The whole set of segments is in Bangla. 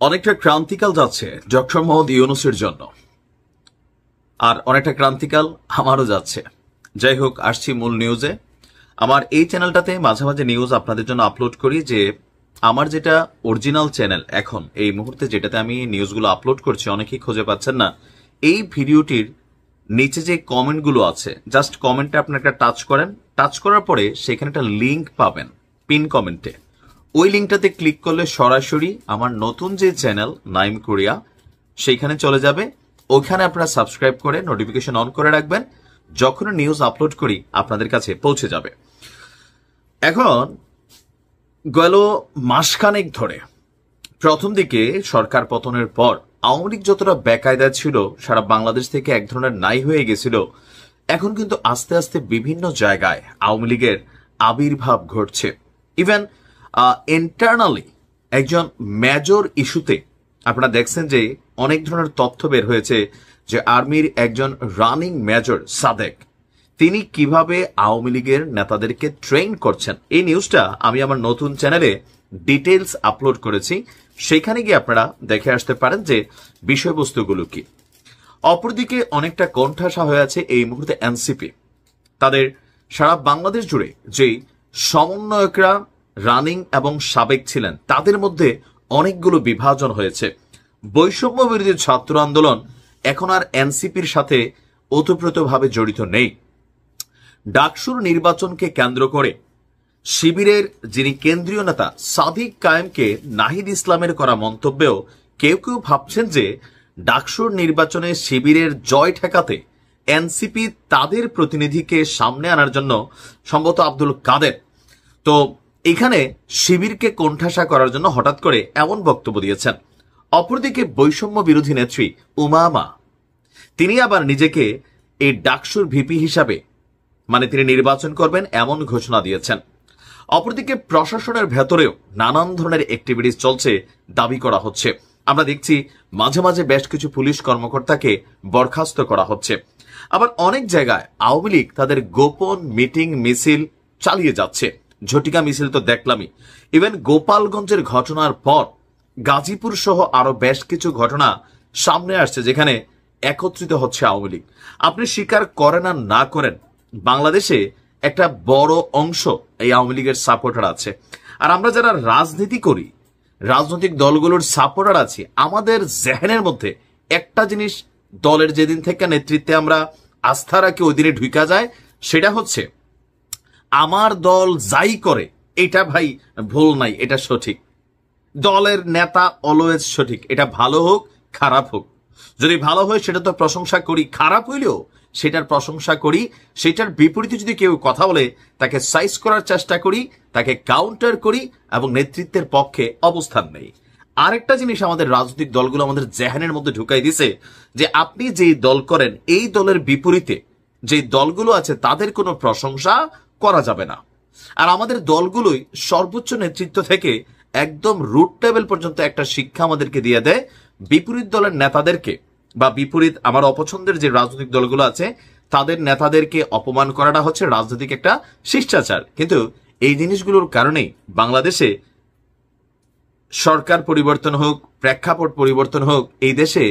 অনেকটা ক্রান্তিকাল যাচ্ছে ডক্টর মোহাম্মদ ইউনূসের জন্য, আর অনেকটা ক্রান্তিকাল আমারও যাচ্ছে। যাই হোক, আসছি মূল নিউজে। আমার এই চ্যানেলটাতে মাঝে মাঝে নিউজ আপনাদের জন্য আপলোড করি, যে আমার যেটা অরিজিনাল চ্যানেল এখন এই মুহূর্তে যেটাতে আমি নিউজগুলো আপলোড করছি, অনেকেই খুঁজে পাচ্ছেন না। এই ভিডিওটির নিচে যে কমেন্টগুলো আছে, জাস্ট কমেন্টে আপনি একটা টাচ করেন, টাচ করার পরে সেখানে একটা লিঙ্ক পাবেন পিন কমেন্টে। ওই লিঙ্কটাতে ক্লিক করলে সরাসরি আমার নতুন যে চ্যানেল নাইম কোরিয়া সেইখানে চলে যাবে। ওইখানে আপনারা সাবস্ক্রাইব করে নোটিফিকেশন অন করে রাখবেন, যখন নিউজ আপলোড করি আপনাদের কাছে পৌঁছে যাবে। এখন গেল মাসখানেক ধরে, প্রথম দিকে সরকার পতনের পর আওয়ামী লীগ যতটা বেকায়দা ছিল, সারা বাংলাদেশ থেকে এক ধরনের নাই হয়ে গেছিল, এখন কিন্তু আস্তে আস্তে বিভিন্ন জায়গায় আওয়ামী লীগের আবির্ভাব ঘটছে। ইভেন ইন্টারনালি একজন মেজর ইস্যুতে আপনারা দেখছেন যে অনেক ধরনের তথ্য বের হয়েছে, যে আর্মির একজন রানিং মেজর সাদেক, তিনি কিভাবে আওয়ামী লীগের নেতাদেরকে ট্রেন করছেন। এই নিউজটা আমি আমার নতুন চ্যানেলে ডিটেলস আপলোড করেছি, সেখানে গিয়ে আপনারা দেখে আসতে পারেন যে বিষয়বস্তুগুলো কি। অপরদিকে অনেকটা কোণঠাসা হয়ে আছে এই মুহূর্তে এনসিপি। তাদের সারা বাংলাদেশ জুড়ে যে সমন্বয়করা রানিং এবং সাবেক ছিলেন, তাদের মধ্যে অনেকগুলো বিভাজন হয়েছে। বৈষম্য বিরোধী ছাত্র আন্দোলন এখন আর এনসিপির সাথে ওতপ্রোতভাবে জড়িত নেই। ডাকসুর নির্বাচনকে কেন্দ্র করে শিবিরের যিনি কেন্দ্রীয় নেতা সাদিক কায়েমকে নাহিদ ইসলামের করা মন্তব্যেও কেউ কেউ ভাবছেন যে ডাকসুর নির্বাচনে শিবিরের জয় ঠেকাতে এনসিপি তাদের প্রতিনিধিকে সামনে আনার জন্য সম্ভবত আব্দুল কাদের, তো এখানে শিবিরকে কোণঠাসা করার জন্য হঠাৎ করে এমন বক্তব্য দিয়েছেন। অপরদিকে বৈষম্য বিরোধী নেত্রী উমামা, তিনি আবার নিজেকে এই ডাকসুর ভিপি হিসাবে, মানে তিনি নির্বাচন করবেন এমন ঘোষণা দিয়েছেন। অপরদিকে প্রশাসনের ভেতরেও নানান ধরনের অ্যাক্টিভিটিস চলছে দাবি করা হচ্ছে। আমরা দেখছি মাঝে মাঝে বেশ কিছু পুলিশ কর্মকর্তাকে বরখাস্ত করা হচ্ছে। আবার অনেক জায়গায় আওয়ামী লীগ তাদের গোপন মিটিং মিছিল চালিয়ে যাচ্ছে। ঝটিকা মিছিল তো দেখলামই। ইভেন গোপালগঞ্জের ঘটনার পর গাজীপুর সহ আরো বেশ কিছু ঘটনা সামনে আসছে, যেখানে একত্রিত হচ্ছে আওয়ামী লীগ। আপনি স্বীকার করেন আর না করেন, বাংলাদেশে একটা বড় অংশ এই আওয়ামী লীগের সাপোর্টার আছে। আর আমরা যারা রাজনীতি করি, রাজনৈতিক দলগুলোর সাপোর্টার আছি, আমাদের জেহেনের মধ্যে একটা জিনিস দলের যেদিন থেকে নেতৃত্বে আমরা আস্থা রাখি ওই দিনে ঢুকা যায়, সেটা হচ্ছে আমার দল যাই করে এটা ভাই ভুল নাই, এটা সঠিক। দলের নেতা অলওয়েজ সঠিক, এটা ভালো হোক খারাপ হোক। যদি ভালো হয় সেটা তো প্রশংসা করি, খারাপ হইলেও সেটার প্রশংসা করি। সেটার বিপরীতে যদি কেউ কথা বলে তাকে সাইজ করার চেষ্টা করি, তাকে কাউন্টার করি এবং নেতৃত্বের পক্ষে অবস্থান নেই। আরেকটা জিনিস আমাদের রাজনৈতিক দলগুলো আমাদের জেহানের মধ্যে ঢুকাই দিছে, যে আপনি যেই দল করেন এই দলের বিপরীতে যে দলগুলো আছে তাদের কোনো প্রশংসা করা যাবে না। আর আমাদের দলগুলোই সর্বোচ্চ নেতৃত্ব থেকে একদম রুট লেভেল পর্যন্ত একটা শিক্ষা আমাদেরকে দিয়ে দেয়। বিপরীত দলের নেতাদেরকে বা বিপরীত আমার অপছন্দের যে রাজনৈতিক দলগুলো আছে তাদের নেতাদেরকে অপমান করাটা হচ্ছে রাজনৈতিক একটা শিষ্টাচার। কিন্তু এই জিনিসগুলোর কারণেই বাংলাদেশে সরকার পরিবর্তন হোক, প্রেক্ষাপট পরিবর্তন হোক, এই দেশে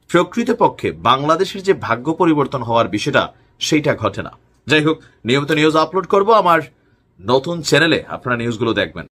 প্রকৃতপক্ষে বাংলাদেশের যে ভাগ্য পরিবর্তন হওয়ার বিষয়টা সেইটা ঘটে না। যাই হোক, নিয়মিত নিউজ আপলোড করব আমার নতুন চ্যানেলে, আপনারা নিউজগুলো দেখবেন।